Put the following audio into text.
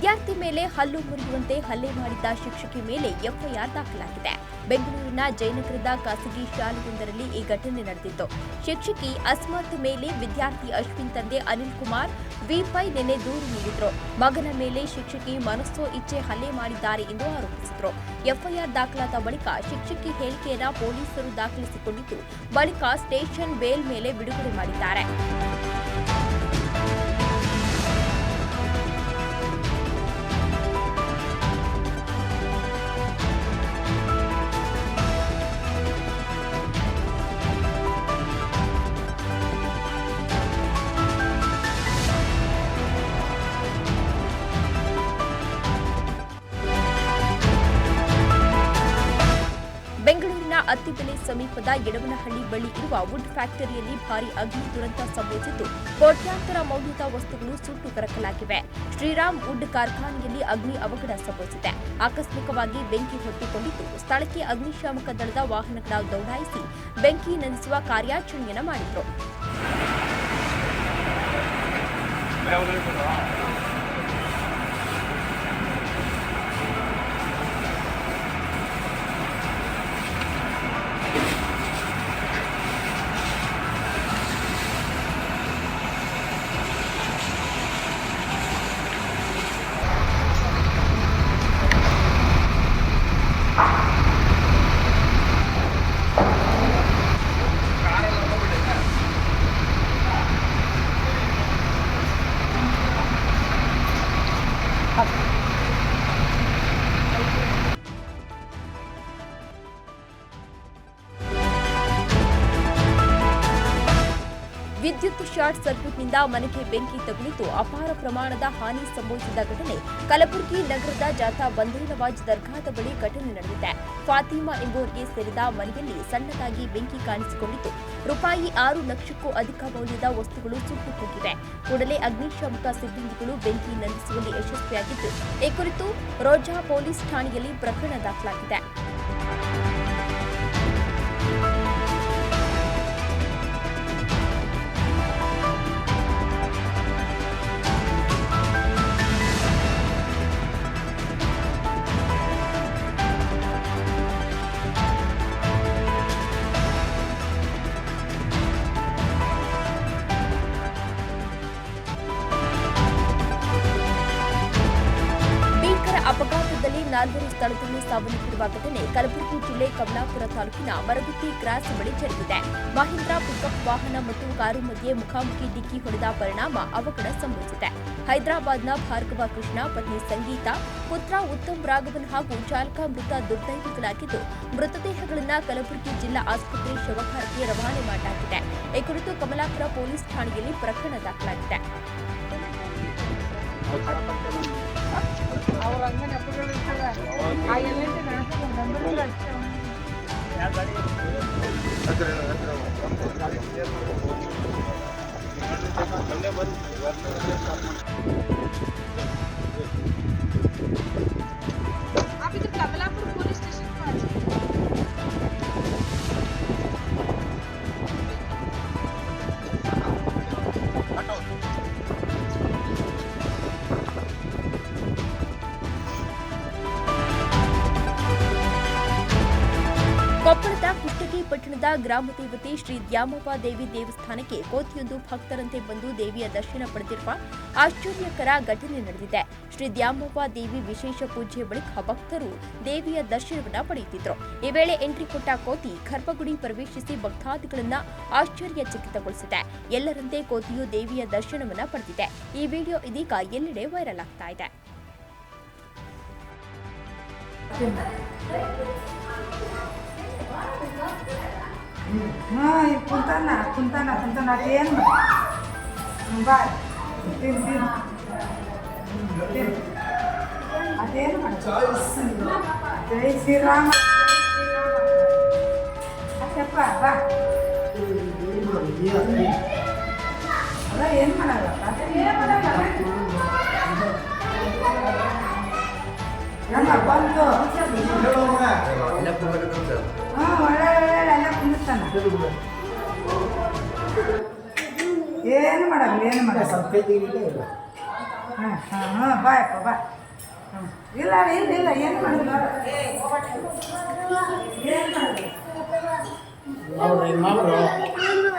ವಿದ್ಯಾರ್ಥಿ ಮೇಲೆ ಹಲ್ಲು ಮುರಿಯುವಂತೆ ಹಲ್ಲೆ ಮಾಡಿದ್ದ ಶಿಕ್ಷಕಿ ಮೇಲೆ ಎಫ್ಐಆರ್ ದಾಖಲಾಗಿದೆ. ಬೆಂಗಳೂರಿನ ಜಯನಗರದ ಖಾಸಗಿ ಶಾಲೆಯೊಂದರಲ್ಲಿ ಈ ಘಟನೆ ನಡೆದಿತ್ತು. ಶಿಕ್ಷಕಿ ಅಸ್ಮತ್ ಮೇಲೆ ವಿದ್ಯಾರ್ಥಿ ಅಶ್ವಿನ್ ತಂದೆ ಅನಿಲ್ ಕುಮಾರ್ ವಿ5 ನಿನ್ನೆ ದೂರು ನೀಡಿದ್ರು. ಮಗನ ಮೇಲೆ ಶಿಕ್ಷಕಿ ಮನಸ್ಸೋ ಇಚ್ಛೆ ಹಲ್ಲೆ ಮಾಡಿದ್ದಾರೆ ಎಂದು ಆರೋಪಿಸಿದ್ರು. ಎಫ್ಐಆರ್ ದಾಖಲಾದ ಬಳಿಕ ಶಿಕ್ಷಕಿ ಹೇಳಿಕೆಯನ್ನ ಪೊಲೀಸರು ದಾಖಲಿಸಿಕೊಂಡಿದ್ದು, ಬಳಿಕ ಸ್ಟೇಷನ್ ಬೇಲ್ ಮೇಲೆ ಬಿಡುಗಡೆ ಮಾಡಿದ್ದಾರೆ. ಬೆಂಗಳೂರಿನ ಅತ್ತಿಬೆಲೆ ಸಮೀಪದ ಯಡವನಹಳ್ಳಿ ಬಳಿ ಇರುವ ವುಡ್ ಫ್ಯಾಕ್ಟರಿಯಲ್ಲಿ ಭಾರೀ ಅಗ್ನಿ ದುರಂತ ಸಂಭವಿಸಿದ್ದು, ಕೋಟ್ಯಾಂತರ ಮೌಲ್ಯದ ವಸ್ತುಗಳು ಸುಟ್ಟು ಕರಕಲಾಗಿವೆ. ಶ್ರೀರಾಮ್ ವುಡ್ ಕಾರ್ಖಾನೆಯಲ್ಲಿ ಅಗ್ನಿ ಅವಘಡ ಸಂಭವಿಸಿದೆ. ಆಕಸ್ಮಿಕವಾಗಿ ಬೆಂಕಿ ಹೊತ್ತಿಕೊಂಡಿದ್ದು, ಸ್ಥಳಕ್ಕೆ ಅಗ್ನಿಶಾಮಕ ದಳದ ವಾಹನಗಳ ದೌಡಾಯಿಸಿ ಬೆಂಕಿ ನಂದಿಸುವ ಕಾರ್ಯಾಚರಣೆಯನ್ನು ಮಾಡಿದ್ರು. ವಿದ್ಯುತ್ ಶಾರ್ಟ್ ಸರ್ಕ್ಯೂಟ್ನಿಂದ ಮನೆಗೆ ಬೆಂಕಿ ತಗುಲಿದ್ದು, ಅಪಾರ ಪ್ರಮಾಣದ ಹಾನಿ ಸಂಭವಿಸಿದ ಘಟನೆ ಕಲಬುರಗಿ ನಗರದ ಜಾಥಾ ಬಂದೇನವಾಜ್ ದರ್ಗಾದ ಬಳಿ ಘಟನೆ ನಡೆದಿದೆ. ಫಾತಿಮಾ ಎಂಬುವರಿಗೆ ಸೇರಿದ ಮನೆಯಲ್ಲಿ ಸಣ್ಣದಾಗಿ ಬೆಂಕಿ ಕಾಣಿಸಿಕೊಂಡಿದ್ದು, ರೂಪಾಯಿ 6 ಲಕ್ಷಕ್ಕೂ ಅಧಿಕ ಮೌಲ್ಯದ ವಸ್ತುಗಳು ಸುಟ್ಟು ಹೋಗಿವೆ. ಕೂಡಲೇ ಅಗ್ನಿಶಾಮಕ ಸಿಬ್ಬಂದಿಗಳು ಬೆಂಕಿ ನಂದಿಸುವಲ್ಲಿ ಯಶಸ್ವಿಯಾಗಿದ್ದು, ಈ ಕುರಿತು ರೋಜಾ ಪೊಲೀಸ್ ಠಾಣೆಯಲ್ಲಿ ಪ್ರಕರಣ ದಾಖಲಾಗಿದೆ. ಅಪಘಾತದಲ್ಲಿ 4 ಸ್ಥಳದಲ್ಲಿ ಸಾವನ್ನಪ್ಪಿರುವ ಘಟನೆ ಕಲಬುರಗಿ ಜಿಲ್ಲೆ ಕಮಲಾಪುರ ತಾಲೂಕಿನ ಮರಗುತ್ತಿ ಕ್ರಾಸ್ ಬಳಿ ಜರುಗಿದೆ. ಮಹೀಂದ್ರಾ ಪಿಕಪ್ ವಾಹನ ಮತ್ತು ಕಾರು ಮಧ್ಯೆ ಮುಖಾಮುಖಿ ಡಿಕ್ಕಿ ಹೊಡೆದ ಪರಿಣಾಮ ಅವಘಡ ಸಂಭವಿಸಿದೆ. ಹೈದರಾಬಾದ್ನ ಭಾರ್ಗವ ಕೃಷ್ಣ, ಪತ್ನಿ ಸಂಗೀತಾ, ಪುತ್ರ ಉತ್ತಮ್ ರಾಘವನ್ ಹಾಗೂ ಚಾಲಕ ಮೃತ ದುರ್ದೈವಿಗಳಾಗಿದ್ದು, ಮೃತದೇಹಗಳನ್ನು ಕಲಬುರಗಿ ಜಿಲ್ಲಾ ಆಸ್ಪತ್ರೆ ಶವಗಾರಕ್ಕೆ ರವಾನೆ ಮಾಡಲಾಗಿದೆ. ಈ ಕುರಿತು ಕಮಲಾಪುರ ಪೊಲೀಸ್ ಠಾಣೆಯಲ್ಲಿ ಪ್ರಕರಣ ದಾಖಲಾಗಿದೆ. ಅವ್ರ ಅಂಗಡಿ ಹಬ್ಬಗಳು ಇರ್ತವೆ ಆ ಇವೆಂಟ್ ನಡೆಸೋದು ನಂಬರ್ಗಳು ಅಷ್ಟೇ. आप इधर कमलापुर पुलिस स्टेशन को आ जाइए. ಕೊಪ್ಪಳದ ಕುಷ್ಟಗಿ ಪಟ್ಟಣದ ಗ್ರಾಮ ದೇವತೆ ಶ್ರೀ ದ್ಯಾಮವ್ವ ದೇವಿ ದೇವಸ್ಥಾನಕ್ಕೆ ಕೋತಿಯೊಂದು ಭಕ್ತರಂತೆ ಬಂದು ದೇವಿಯ ದರ್ಶನ ಪಡೆದಿರುವ ಆಶ್ಚರ್ಯಕರ ಘಟನೆ ನಡೆದಿದೆ. ಶ್ರೀ ದ್ಯಾಮವ್ವ ದೇವಿ ವಿಶೇಷ ಪೂಜೆಯ ಬಳಿಕ ಭಕ್ತರು ದೇವಿಯ ದರ್ಶನವನ್ನ ಪಡೆಯುತ್ತಿದ್ದರು. ಈ ವೇಳೆ ಎಂಟ್ರಿ ಕೊಟ್ಟ ಕೋತಿ ಗರ್ಭಗುಡಿ ಪ್ರವೇಶಿಸಿ ಭಕ್ತಾದಿಗಳನ್ನ ಆಶ್ಚರ್ಯಚಕಿತಗೊಳಿಸಿದೆ. ಎಲ್ಲರಂತೆ ಕೋತಿಯು ದೇವಿಯ ದರ್ಶನವನ್ನ ಪಡೆದಿದೆ. ಈ ವಿಡಿಯೋ ಇದೀಗ ಎಲ್ಲೆಡೆ ವೈರಲ್ ಆಗ್ತಾ ಇದೆ. ಕುಂತಾನ ಅದೇನು ಬಾ ಅದೇನು ಜೈ ಶ್ರೀರಾಮ ಅಷ್ಟಪ್ಪ ಬಾ ಅದ ಏನು ಮಾಡಲ್ಲ ನಮ್ಮ ಬಂತು ಒಳ್ಳೆ ಎಲ್ಲ ಕುಂದಿಸ್ತಾನ ಏನು ಮಾಡಲ್ಲ ಹಾಂ ಹಾಂ ಹಾಂ ಬಾಯಪ್ಪ ಬಾ ಹ್ಞೂ ಇಲ್ಲ ಇಲ್ಲ ಇಲ್ಲ ಏನು ಮಾಡಿದ್ರು ಏನು ಮಾಡಿದ್ರು ಮಾಡ್ರು